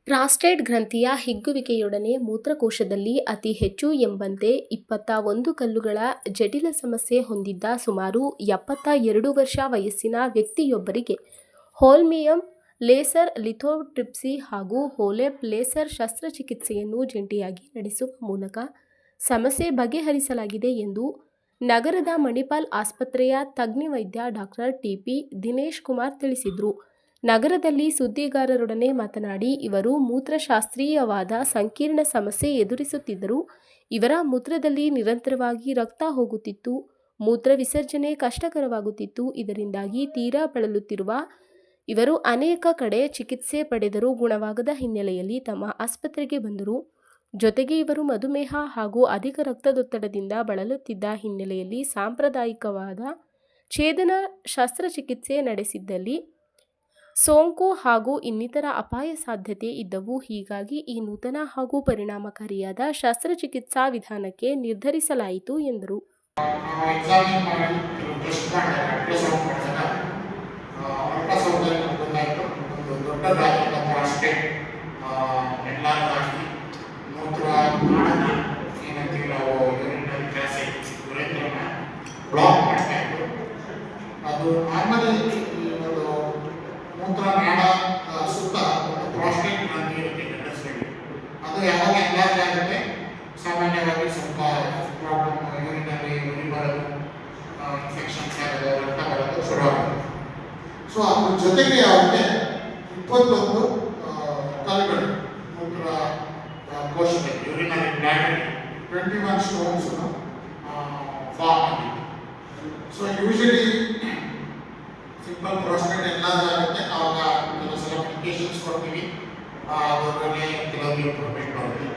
Prostate ಗ್ರಂಥಿಯ ಹಿಗ್ಗುವಿಕೆಯೊಡನೆ ಮೂತ್ರಕೋಶದಲ್ಲಿ ಅತಿ ಹೆಚ್ಚು ಎಂಬಂತೆ 21 ಕಲ್ಲುಗಳ ಜಟಿಲ ಸಮಸ್ಯೆ ಹೊಂದಿದ್ದ ಸುಮಾರು 72 ವರ್ಷ ವಯಸ್ಸಿನ ವ್ಯಕ್ತಿಯೊಬ್ಬರಿಗೆ ಹೋಲ್ಮಿಯಂ ಲೇಸರ್ ಲಿಥೋಟ್ರಿಪ್ಸಿ ಹಾಗೂ ಹೋಲೆಪ್ ಲೇಸರ್ ಶಸ್ತ್ರಚಿಕಿತ್ಸೆಯನ್ನು ಜಂಟಿಯಾಗಿ ನಡೆಸುವ ಮೂಲಕ ಸಮಸ್ಯೆ ಬಗೆಹರಿಸಲಾಗಿದೆ ಎಂದು ನಗರದ ಮಣಿಪಾಲ್ ಆಸ್ಪತ್ರೆಯ ತಜ್ಞ ವೈದ್ಯ ಡಾಕ್ಟರ್ ಟಿ.ಪಿ. ದಿನೇಶ್ ಕುಮಾರ್ ತಿಳಿಸಿದರು. ನಗರದಲ್ಲಿ ಸುದ್ದಿಗಾರರೊಡನೆ ಮಾತನಾಡಿ, ಇವರು ಮೂತ್ರಶಾಸ್ತ್ರೀಯವಾದ ಸಂಕೀರ್ಣ ಸಮಸ್ಯೆ ಎದುರಿಸುತ್ತಿದ್ದರು. ಇವರ ಮೂತ್ರದಲ್ಲಿ ನಿರಂತರವಾಗಿ ರಕ್ತ ಹೋಗುತ್ತಿತ್ತು. ಮೂತ್ರ ವಿಸರ್ಜನೆ ಕಷ್ಟಕರವಾಗುತ್ತಿತ್ತು. ಇದರಿಂದಾಗಿ ತೀರಾ ಬಳಲುತ್ತಿರುವ ಇವರು ಅನೇಕ ಕಡೆ ಚಿಕಿತ್ಸೆ ಪಡೆದರೂ ಗುಣವಾಗದ ಹಿನ್ನೆಲೆಯಲ್ಲಿ ತಮ್ಮ ಆಸ್ಪತ್ರೆಗೆ ಬಂದರು. ಜೊತೆಗೆ ಇವರು ಮಧುಮೇಹ ಹಾಗೂ ಅಧಿಕ ರಕ್ತದೊತ್ತಡದಿಂದ ಬಳಲುತ್ತಿದ್ದ ಹಿನ್ನೆಲೆಯಲ್ಲಿ ಸಾಂಪ್ರದಾಯಿಕವಾದ ಛೇದನ ಶಸ್ತ್ರಚಿಕಿತ್ಸೆ ನಡೆಸಿದ್ದಲ್ಲಿ ಸೋಂಕು ಹಾಗೂ ಇನ್ನಿತರ ಅಪಾಯ ಸಾಧ್ಯತೆ ಇದ್ದವು. ಹೀಗಾಗಿ ಈ ನೂತನ ಹಾಗೂ ಪರಿಣಾಮಕಾರಿಯಾದ ಶಸ್ತ್ರಚಿಕಿತ್ಸಾ ವಿಧಾನಕ್ಕೆ ನಿರ್ಧರಿಸಲಾಯಿತು ಎಂದರು. ಮೂತ್ರನಾಳ ಸುತ್ತ ಒಂದು ಪ್ರಾಸ್ಟೇಟ್ ಗ್ರಂಥಿ ಇರುತ್ತೆ ಗಂಡಸರಲ್ಲಿ. ಅದು ಯಾವಾಗ ಎನ್ಲಾರ್ಜ್ ಆಗುತ್ತೆ, ಸಾಮಾನ್ಯವಾಗಿ ಸ್ವಲ್ಪ ಪ್ರಾಬ್ಲಮ್, ಯೂರಿನಲ್ಲಿ ಉರಿ ಬರೋದು, ಇನ್ಫೆಕ್ಷನ್ಸ್ ಆಗೋದು, ರಕ್ತ ಬರೋದು ಶುರುವಾಗುತ್ತೆ. ಸೊ ಅದ್ರ ಜೊತೆಗೆ ಯಾವಾಗ 21 ಕಲ್ಲುಗಳು ಮೂತ್ರ ಕೋಶದಲ್ಲಿ ಯೂರಿನರಿ ಬ್ಲಾಡರ್ 21 ಸ್ಟೋನ್ಸ್ ಫಾರ್ಮ್ ಆಗಿದೆ. So usually simple prostate enlarge ಆಗುತ್ತೆ, ಆವಾಗ ಕೆಲವು ಸಲ ಮೆಡಿಕೇಶನ್ಸ್ ಕೊಡ್ತೀವಿ, ಅದರಲ್ಲಿ ಕೆಲವೊಂದು ಇಂಪ್ರೂವ್ಮೆಂಟ್ ಮಾಡ್ತೀವಿ.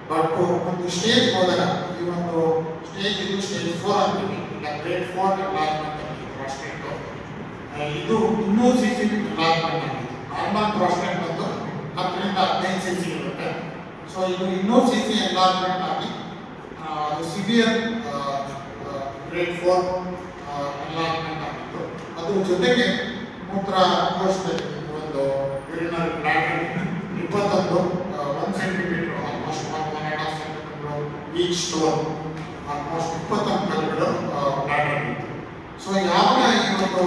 ಬಟ್ ಒಂದು ಸ್ಟೇಜ್ ಹೋದಾಗ, ಈ ಒಂದು ಸ್ಟೇಜ್ ಇದು ಸ್ಟೇಜ್ 4 ಅಂತೀವಿ, ಇಲ್ಲ ಗ್ರೇಡ್ 4 ಎನ್ಲಾರ್ಜ್ಮೆಂಟ್ ಅಂತೀವಿ ಪ್ರಾಸ್ಟೇಟು. ಇದು 200 cc ಎನ್ಲಾರ್ಜ್ಮೆಂಟ್ ಅಂತೀವಿ. ನಾರ್ಮಲ್ ಪ್ರಾಸ್ಟೇಟ್ ಬಂದು 10 ರಿಂದ 15 cc ಇರುತ್ತೆ. ಸೊ ಇದು 200 cc ಎನ್ಲಾರ್ಜ್ಮೆಂಟ್ ಆಗಿ ಅದು ಸಿವಿಯರ್ ಗ್ರೇಡ್ 4 ಎನ್ಲಾರ್ಜ್ಮೆಂಟ್ ಆಗಿತ್ತು. ಅದ್ರ ಜೊತೆಗೆ ಮೂತ್ರ ಕೋಶದಲ್ಲಿ ಒಂದು urinary bladder 21 1 centimetre, almost 1.5 centimetre each stone, almost 21 ಕಲ್ಲುಗಳು ಬ್ಲಾಡರ್ ಇತ್ತು. ಸೊ ಯಾವಾಗ ಈ ಒಂದು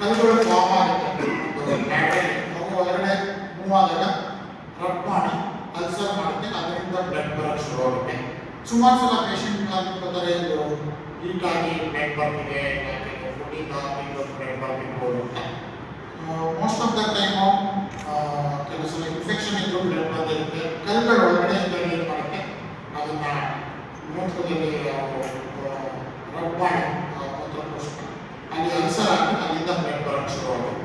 ಕಲ್ಲುಗಳು ಫಾರ್ಮ್ ಆಗುತ್ತೆ ಒಂದು ಬ್ಲಾಡರ್, ಅವು ಹೊರಗಡೆ ಮೂವ್ ಆದಾಗ ರಬ್ ಮಾಡಿ ಅಲ್ಸರ್ ಮಾಡುತ್ತೆ, ಅದರಿಂದ ಬ್ಲಡ್ ಬರೋಕ್ಕೆ ಶುರುವಾಗುತ್ತೆ. ಸುಮಾರು ಸಲ ಪೇಷಂಟ್ ಅಂತಾರೆ ಇದು ಹೀಟಾಗಿ ಬ್ಲಡ್ ಬರ್ತಿದೆ, ಮೋಸ್ಟ್ ಆಫ್ ದ ಟೈಮು ಕೆಲವು ಸಲ ಇನ್ಫೆಕ್ಷನ್ ಇದ್ದು ಬ್ಲಡ್ ಬಂದಿರುತ್ತೆ. ಕಲ್ಲುಗಳು ಒಳಗಡೆಯಿಂದ ಏನು ಮಾಡುತ್ತೆ, ಅದನ್ನು ಮೂತ್ರದಲ್ಲಿ ರಬ್ ಮಾಡಿ ಮೂತ್ರಕೋಶ ಅಲ್ಲಿ ಅಲ್ಸರ್ ಆಗಿ ಅಲ್ಲಿಂದ ಬ್ಲಡ್ ಬರೋಕ್ಕೆ ಶುರುವಾಗುತ್ತೆ.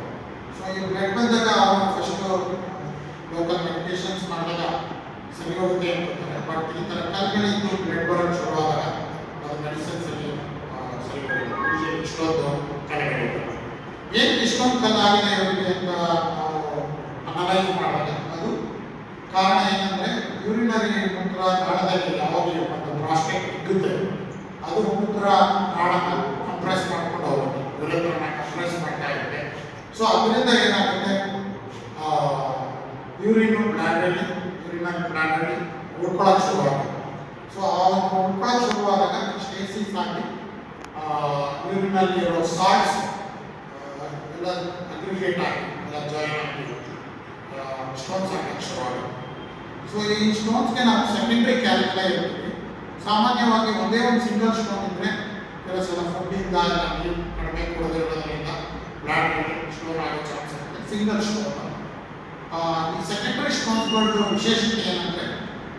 ಸೊ ಈ ಬ್ಲಡ್ ಬಂದಾಗ ಅವರು ಫಸ್ಟು ಲೋಕಲ್ ಮೆಡಿಕೇಶನ್ಸ್ ಮಾಡಿದಾಗ ಸರಿ ಹೋಗುತ್ತೆ ಅಂತಾರೆ. ಬಟ್ ಈ ಥರ ಕಲ್ಲುಗಳಿದ್ದು ಬ್ಲಡ್ ಬರೋಕ್ಕೆ ಶುರುವಾದಾಗ ಅದು ಮೆಡಿಸಿನ್ಸಲ್ಲಿ ಸರಿ ಹೋಗುತ್ತೆ. ಇಷ್ಟೊಂದು ಕಲೆಗಳು ಏನು ಇಷ್ಟೊಂದು ಕಲ್ಲಾಗಿದೆ ಇವರಿಗೆ ಅಂತ ನಾವು ಅನಲೈಸ್ ಮಾಡಿದಾಗ ಅದು ಕಾರಣ ಏನಂದರೆ, ಯೂರಿನರಿ ಮೂತ್ರ ನಾಳದಲ್ಲಿ ಯಾವಾಗಲೂ ಒಂದು ಪ್ರಾಸ್ಟೇಟ್ ಇಗುತ್ತೆ, ಅದು ಮೂತ್ರ ನಾಳನ್ನು ಕಂಪ್ರೆಸ್ ಮಾಡ್ಕೊಂಡು ಹೋಗುತ್ತೆ, ಯುರೇತ್ರನ್ನ ಕಂಪ್ರೆಸ್ ಮಾಡ್ತಾ ಇರುತ್ತೆ. ಸೊ ಅದರಿಂದ ಏನಾಗುತ್ತೆ, ಯೂರಿನರಿ ಬ್ಲಾಡರಲ್ಲಿ ಉಳ್ಕೊಳ್ಳೋಕೆ ಶುರುವಾಗುತ್ತೆ. ಸೊ ಆ ಒಂದು ಉಳ್ಕೊಳ್ಳೋಕೆ ಶುರುವಾದಾಗ ಸ್ಟೇಸಿಸ್ ಆಗಿ ಯೂರಿನಲ್ಲಿ ಇರೋ ಸಾಲ್ಟ್ಸ್ ಎಲ್ಲ ಅಗ್ರಿಗೇಟ್ ಆಗಿ ಎಲ್ಲ ಜಾಯಿನ್ ಆಗಿ ಸ್ಟೋನ್ಸ್ ಆಗಕ್ಕೆ ಶುರುವಾಗುತ್ತೆ. ಸೊ ಈ ಸ್ಟೋನ್ಸ್ಗೆ ನಾವು ಸೆಕೆಂಡ್ರಿ ಕ್ಯಾಲ್ಕುಲೈ ಇರ್ತೀವಿ. ಸಾಮಾನ್ಯವಾಗಿ ಒಂದೇ ಒಂದು ಸಿಂಗಲ್ ಸ್ಟೋನ್ ಇದ್ದರೆ ಕೆಲವು ಸಲ ಫುಡ್ಡಿಂದ ನೀರು ಕಡಿಮೆ ಕೊಡದಿರೋದ್ರಿಂದ ಬ್ಲಡ್ ಸ್ಟೋನ್ ಆಗೋ ಚಾನ್ಸ್ ಇರುತ್ತೆ. ಸಿಂಗಲ್ ಸ್ಟೋನ್ ಈ ಸೆಕೆಂಡರಿ ಸ್ಟೋನ್ಸ್ಗಳದ್ದು ವಿಶೇಷತೆ ಏನಂದರೆ,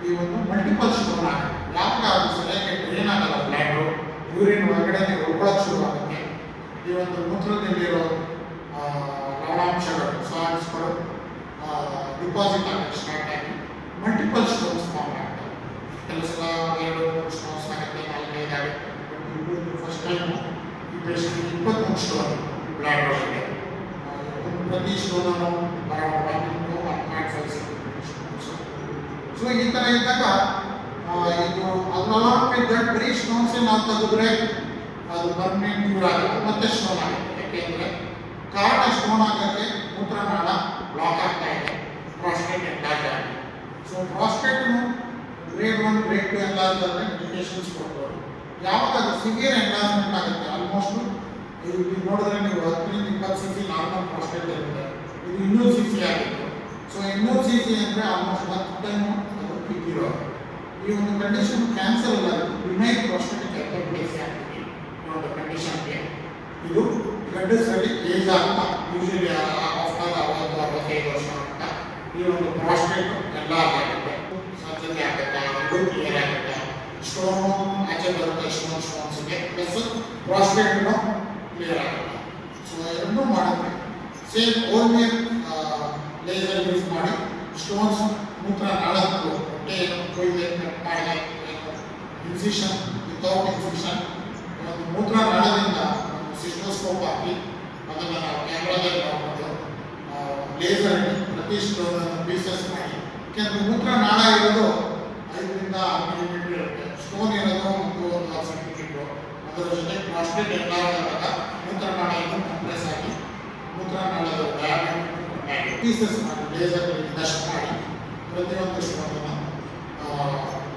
ಈ ಒಂದು ಮಲ್ಟಿಪಲ್ ಸ್ಟೋನ್ ಆಗುತ್ತೆ. ಯಾವಾಗ ಅದು ಸರಿಯಾಗಿ ಡ್ರೈನ್ ಆಗಲ್ಲ, ಬ್ಲಡ್ಡು ಯೂರಿನ್ ಒಳಗಡೆ ಉಳ್ಕೊಳ್ಳೋಕೆ ಶುರುವಾಗುತ್ತೆ. ಈ ಒಂದು ಮೂತ್ರದಲ್ಲಿರೋ ಲವಣಾಂಶಗಳು, ಸಾಲ್ಟ್ಸ್ಗಳು ಡಿಪಾಸಿಟ್ ಆಗಕ್ಕೆ ಸ್ಟಾರ್ಟ್ ಆಗಿ ಮಲ್ಟಿಪಲ್ ಸ್ಟೋನ್ಸ್ ಫಾರ್ಮ್ ಆಗ್ತವೆ. ಕೆಲವು ಸಲ 2-3 ಸ್ಟೋನ್ಸ್ ಆಗುತ್ತೆ, 4-5 ಆಗುತ್ತೆ. ಫಸ್ಟ್ ಟೈಮು ಈ ಪೇಷಂಟ್ಗೆ 23 ಸ್ಟೋನ್ ಬ್ಲಡ್ ಒಳಗಡೆ, ಪ್ರತಿ ಸ್ಟೋನನ್ನು 1.5 ಸ್ಟೋನ್ಸ್. ಸೊ ಈ ಥರ ಇದ್ದಾಗ ಇದು ಅಲಾಟ್ ವಿತ್ ದಟ್ ಬರೀ ಸ್ಟೋನ್ಸೇ ನಾವು ತೆಗೆದ್ರೆ ಅದು ಪರ್ಮನೆಂಟ್ ಕ್ಯೂರ್ ಆಗುತ್ತೆ, ಮತ್ತೆ ಸ್ಟೋನ್ ಆಗುತ್ತೆ. ಯಾಕೆಂದರೆ ಕಾರಣ ಸ್ಟೋನ್ ಆಗೋಕ್ಕೆ ಮೂತ್ರನಾಳ ಬ್ಲಾಕ್ ಆಗ್ತಾ ಇದೆ, ಪ್ರಾಸ್ಟೇಟ್ ಬ್ರೇಕ್ ಟು ಎನ್ಲಾರ್ಜ್ ಅಂದರೆ ಮೆಡಿಕೇಶನ್ಸ್ ಕೊಡ್ಬೋದು. ಯಾವಾಗ ಅದು ಸಿವಿಯರ್ ಎನ್ಲಾರ್ಜ್ಮೆಂಟ್ ಆಗುತ್ತೆ, ಆಲ್ಮೋಸ್ಟ್ ಇದು ನೋಡಿದ್ರೆ ನೀವು 10-20 cc ನಾರ್ಮಲ್ ಪ್ರಾಸ್ಟೇಟ್ ಇರುತ್ತೆ, ಇದು 200 cc ಆಗಿತ್ತು. ಸೊ 200 cc ಅಂದರೆ ಆಲ್ಮೋಸ್ಟ್ 10 ಟೈಮು ಅದು ಬಿದ್ದಿರೋ ಈ ಒಂದು ಕಂಡೀಷನ್ ಕ್ಯಾನ್ಸರ್ ಅಲ್ಲ, ವಿನೈಲ್ ಪ್ರಾಸ್ಟೇಟಿಕ್ ಹೈಪರ್ಪ್ಲೇಸಿಯಾ ಆಗ್ತದೆ. ಈ ಒಂದು ಕಂಡೀಷನ್ಗೆ ಇದು ಗಂಡಸರಲ್ಲಿ ಏಜ್ ಆಗ್ತಾ ಯೂಶಲಿ ಆಫ್ಟರ್ 60-65 ವರ್ಷ ಆಗ್ತಾ ಈ ಒಂದು ಪ್ರಾಸ್ಟೇಟ್ ಎಲ್ಲ ಆಗುತ್ತೆ, ಸರ್ಜರಿ ಆಗುತ್ತೆ, ಇದು ಕ್ಲಿಯರ್ ಆಗುತ್ತೆ, ಸ್ಟೋನು ಆಚೆ ಬರುತ್ತೆ, ಸ್ಟೋನ್ಸ್ಗೆ ಪ್ಲಸ್ ಪ್ರಾಸ್ಟೇಟ್ನು ಕ್ಲಿಯರ್ ಆಗುತ್ತೆ. ಸೊ ಎರಡನ್ನೂ ಮಾಡಿದ್ರೆ ಸೇಮ್ ಓಲ್ಮಿಯರ್ ಲೇಸರ್ ಯೂಸ್ ಮಾಡಿ ಸ್ಟೋನ್ಸ್ ಮೂತ್ರ ನಾಳದ್ದು ಹೊಟ್ಟೆ ಕೊಯ್ದು ಕಟ್ ಮಾಡಿ ಇನ್ಸಿಷನ್ ವಿತೌಟ್ ಇನ್ಸಿಷನ್ ಒಂದು ಮೂತ್ರ ನಾಳದಿಂದ ಒಂದು ಸಿಸ್ಟೋಸ್ಕೋಪ್ ಹಾಕಿ ಅದನ್ನು ನಾವು ಕ್ಯಾಮ್ರಾದಲ್ಲಿ ನೋಡ್ಬೋದು, ಲೇಸರ್ ಪ್ರತಿ ಸ್ಟೋನ್ ಪೀಸಸ್ ಮಾಡಿ. ಯಾಕೆಂದರೆ ಮೂತ್ರ ನಾಳ ಇರೋದು 5-6 ಮಿಲಿಮೀಟರ್ ಇರುತ್ತೆ, ಸ್ಟೋನ್ ಇರೋದು 1-6 ಸೆಂಟಿಮೀಟರ್. ಅದರ ಜೊತೆ ಪ್ರಾಸ್ಟೇಟ್ ಎಲ್ಲಾದಾಗ ಮೂತ್ರನಾಳ ಇನ್ನೂ ಕಂಪ್ರೆಸ್ ಆಗಿ ಮೂತ್ರನಾಳದ ಡಯಾಮೀಟರ್ ಪೀಸಸ್ ಮಾಡಿ ಲೇಸರ್ ಡಸ್ಟ್ ಮಾಡಿ ಪ್ರತಿಯೊಂದು ಸ್ಟೋನನ್ನು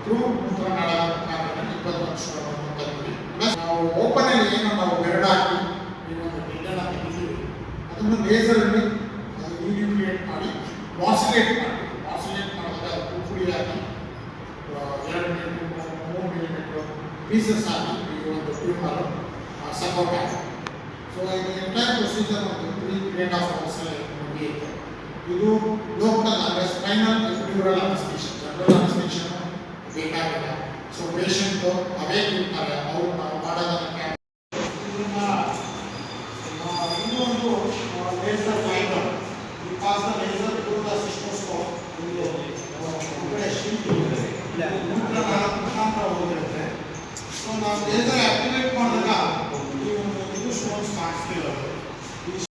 ಥ್ರೂ ಮೂತ್ರನಾಳದ ಮುಖಾಂತರ 21 ಸ್ಟೋನನ್ನು ತಂದ್ವಿ. ಪ್ಲಸ್ ನಾವು ಓಪನಲ್ಲಿ ಏನು ನಾವು ಬೆರಡು ಹಾಕಿ ಈ ಒಂದು ಗಿಡ್ಡನ್ನು ತೆಗಿತೀವಿ, ಅದನ್ನು ಲೇಸರಲ್ಲಿ ಅದು ಡಿನ್ಯೂಕ್ಲಿಯೇಟ್ ಮಾಡಿ ಮಾಸಿಲೇಟ್ ಮಾಡಿದಾಗ ಪುಡಿ ಹಾಕಿ 2-3 ಮಿಲಿಮೀಟರ್ ಪೀಸಸ್ ಆಗಿ ಈ ಒಂದು ಟ್ಯೂಮರ್ ಸಪೋರ್ಟ್ ಆಗುತ್ತೆ. ಸೊ ಇದು ಎಂಟೈರ್ ಪ್ರೊಸೀಜರ್ ಒಂದು 3.5 hours ಮುಗಿಯುತ್ತೆ. ಇದು ಲೋಕಲ್ ಅಂದರೆ spinal epidural anaesthesia, general anaesthesia ಬೇಕಾಗಿಲ್ಲ. ಸೊ ಪೇಷಂಟು ಅವೇ ಇರ್ತಾರೆ, ಅವರು ನಾವು ಮಾಡೋದಕ್ಕೆ ಇನ್ನೊಂದು ಲೇಸರ್ ಫೈಬರ್ ಈ pass the laser to the cystoscope. ಇದು ಹೊರಗಡೆ ಶೀಟ್ ಮುಖಾಂತರ ಹೋಗಿರುತ್ತೆ.